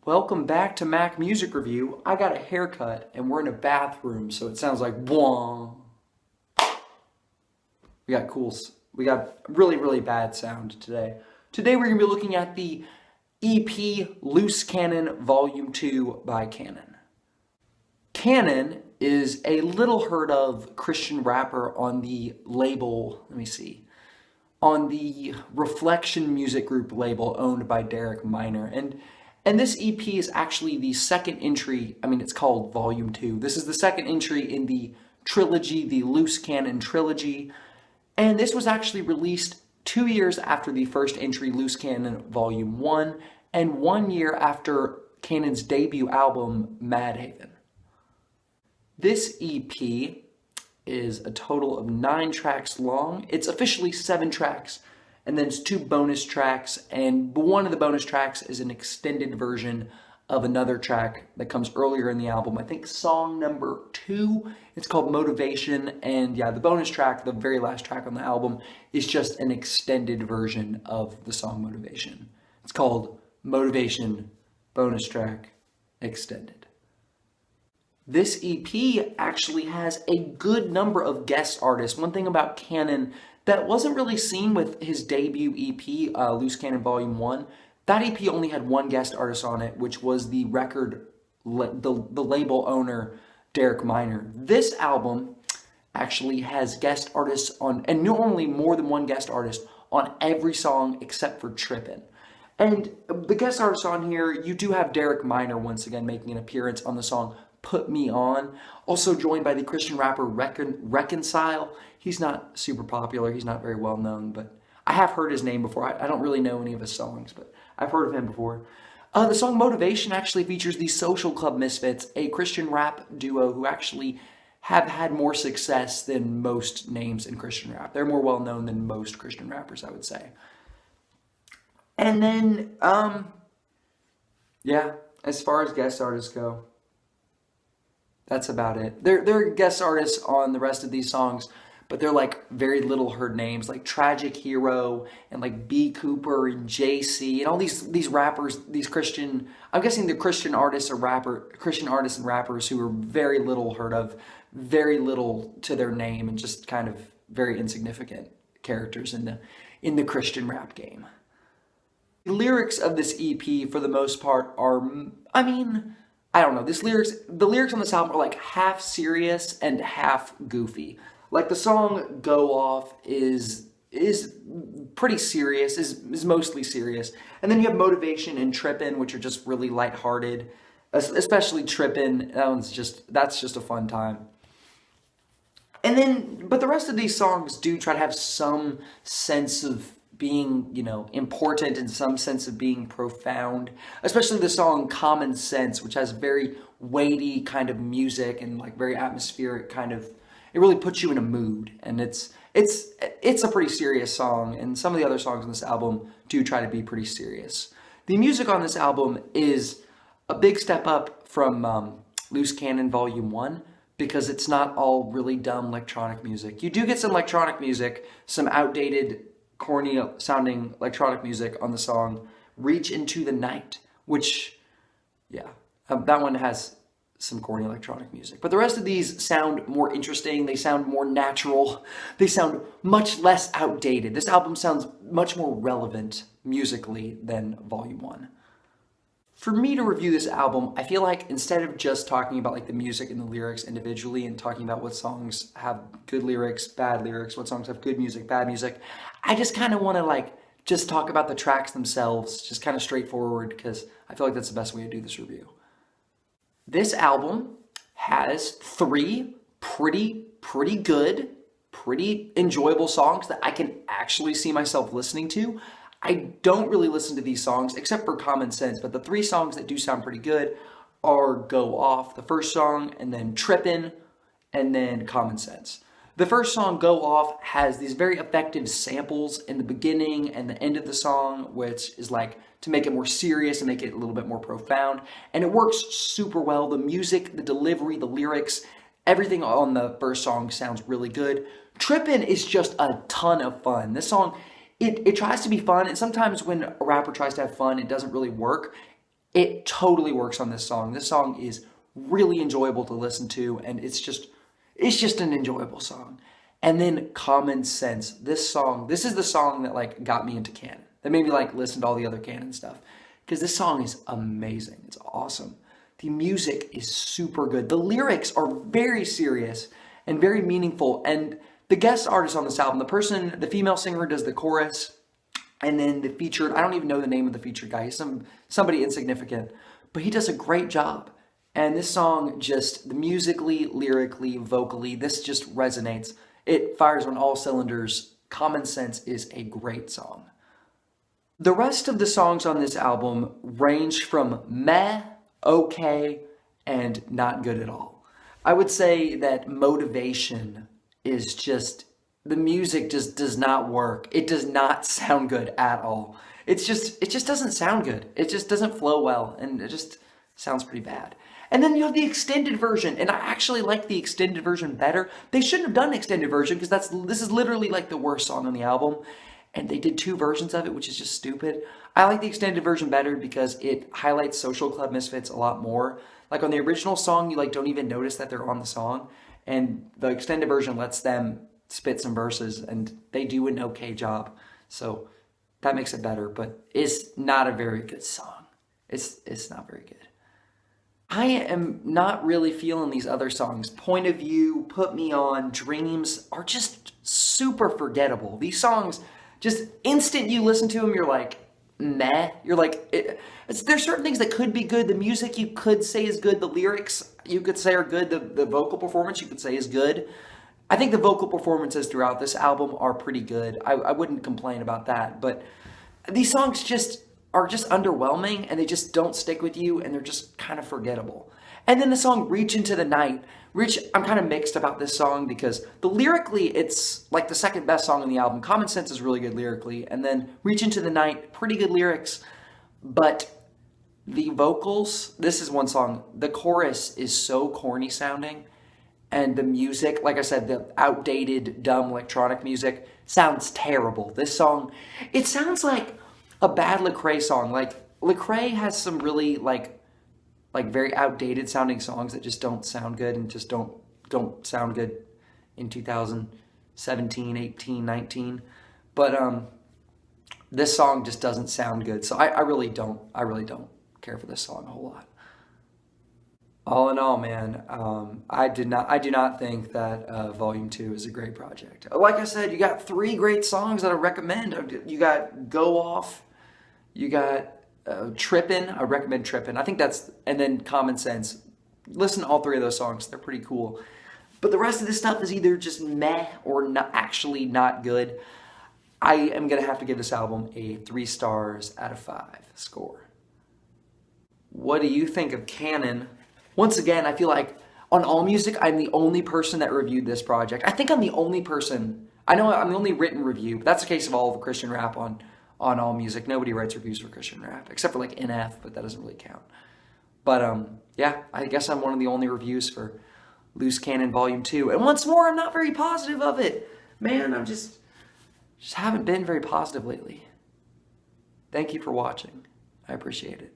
Welcome back to Mac Music Review. I got a haircut and we're in a bathroom, so it sounds like wah. We got really bad sound today. Today we're going to be looking at the EP Loose Canon Volume 2 by Canon. Canon is a little heard of Christian rapper on the label, on the Reflection Music Group label owned by Derek Minor. And this EP is actually the second entry. It's called Volume 2. This is the second entry in the trilogy, the Loose Canon trilogy. And this was actually released 2 years after the first entry, Loose Canon Volume 1, and 1 year after Canon's debut album, Mad Haven. This EP is a total of 9 tracks long. It's officially 7 tracks. And then it's 2 bonus tracks, and one of the bonus tracks is an extended version of another track that comes earlier in the album. I think song number 2, it's called Motivation, and yeah, the bonus track, the very last track on the album, is just an extended version of the song Motivation. It's called Motivation Bonus Track Extended. This EP actually has a good number of guest artists. One thing about Canon that wasn't really seen with his debut EP, Loose Canon Volume 1. That EP only had one guest artist on it, which was the label owner, Derek Minor. This album actually has guest artists on, and normally more than one guest artist, on every song except for Trippin'. And the guest artists on here, you do have Derek Minor once again making an appearance on the song Put Me On, also joined by the Christian rapper Reconcile. He's not super popular, he's not very well known, but I have heard his name before. I don't really know any of his songs, but I've heard of him before. The song Motivation actually features the Social Club Misfits, a Christian rap duo who actually have had more success than most names in Christian rap. They're more well known than most Christian rappers, I would say. And then, as far as guest artists go, that's about it. There are guest artists on the rest of these songs, but they're like very little heard names, like Tragic Hero and like B Cooper and JC and all these rappers, these Christian, I'm guessing they're Christian artists and rappers who are very little heard of, very little to their name, and just kind of very insignificant characters in the Christian rap game. The lyrics of this EP, for the most part, are, I don't know. The lyrics on this album are like half serious and half goofy. Like the song "Go Off" is pretty serious, is mostly serious, and then you have Motivation and Trippin', which are just really lighthearted. Especially Trippin', that's just a fun time. But the rest of these songs do try to have some sense of being, important, and some sense of being profound, especially the song Common Sense, which has very weighty kind of music and like very atmospheric kind of, it really puts you in a mood, and it's a pretty serious song, and some of the other songs on this album do try to be pretty serious. The music on this album is a big step up from Loose Canon Volume 1, because it's not all really dumb electronic music. You do get some electronic music, some outdated corny sounding electronic music on the song Reach Into the Night, which, that one has some corny electronic music. But the rest of these sound more interesting, they sound more natural, they sound much less outdated. This album sounds much more relevant musically than Volume 1. For me to review this album, I feel like instead of just talking about like the music and the lyrics individually and talking about what songs have good lyrics, bad lyrics, what songs have good music, bad music, I just kind of want to just talk about the tracks themselves, just kind of straightforward, because I feel like that's the best way to do this review. This album has 3 pretty good, pretty enjoyable songs that I can actually see myself listening to. I don't really listen to these songs except for Common Sense, but the 3 songs that do sound pretty good are Go Off, the first song, and then Trippin', and then Common Sense. The first song, Go Off, has these very effective samples in the beginning and the end of the song, which is like to make it more serious and make it a little bit more profound, and it works super well. The music, the delivery, the lyrics, everything on the first song sounds really good. Trippin' is just a ton of fun. This song, it tries to be fun, and sometimes when a rapper tries to have fun, it doesn't really work. it totally works on this song. This song is really enjoyable to listen to, and it's just an enjoyable song. And then Common Sense. This is the song that like got me into Canon. That made me like listen to all the other Canon stuff. Because this song is amazing. It's awesome. The music is super good. The lyrics are very serious and very meaningful. And the guest artist on this album, the female singer does the chorus, and then the featured, I don't even know the name of the featured guy. He's somebody insignificant, but he does a great job. And this song just, musically, lyrically, vocally, this just resonates. It fires on all cylinders. Common Sense is a great song. The rest of the songs on this album range from meh, okay, and not good at all. I would say that Motivation is just, the music just does not work. It does not sound good at all. It just doesn't sound good. It just doesn't flow well, and it just sounds pretty bad. And then you have the extended version, and I actually like the extended version better. They shouldn't have done an extended version because this is literally like the worst song on the album, and they did 2 versions of it, which is just stupid. I like the extended version better because it highlights Social Club Misfits a lot more. Like on the original song, you like don't even notice that they're on the song, and the extended version lets them spit some verses, and they do an okay job. So that makes it better, but it's not a very good song. It's not very good. I am not really feeling these other songs. Point of View, Put Me On, Dreams are just super forgettable. These songs, just instant you listen to them, you're like, meh. You're like, there's certain things that could be good. The music you could say is good. The lyrics you could say are good. The vocal performance you could say is good. I think the vocal performances throughout this album are pretty good. I wouldn't complain about that. But these songs are just underwhelming, and they just don't stick with you, and they're just kind of forgettable. And then the song Reach Into the Night. I'm kind of mixed about this song because lyrically, it's like the second best song on the album. Common Sense is really good lyrically. And then Reach Into the Night, pretty good lyrics. But the vocals, this is one song. The chorus is so corny sounding. And the music, like I said, the outdated, dumb electronic music sounds terrible. This song, it sounds like a bad Lecrae song. Like, Lecrae has some really, like very outdated sounding songs that just don't sound good and just don't sound good in 2017, 18, 19. But this song just doesn't sound good. So I really don't care for this song a whole lot. All in all, man, I do not think that Volume 2 is a great project. Like I said, you got 3 great songs that I recommend. You got Go Off, you got Trippin'. I recommend Trippin'. I think and then Common Sense. Listen to all 3 of those songs. They're pretty cool. But the rest of this stuff is either just meh or actually not good. I am going to have to give this album a 3 stars out of 5 score. What do you think of Canon? Once again, I feel like on AllMusic, I'm the only person that reviewed this project. I think I'm the only person. I know I'm the only written review. But that's the case of all of Christian rap on AllMusic. Nobody writes reviews for Christian rap, except for like NF, but that doesn't really count. But yeah, I guess I'm one of the only reviews for Loose Canon Volume 2. And once more, I'm not very positive of it. Man, I'm just haven't been very positive lately. Thank you for watching. I appreciate it.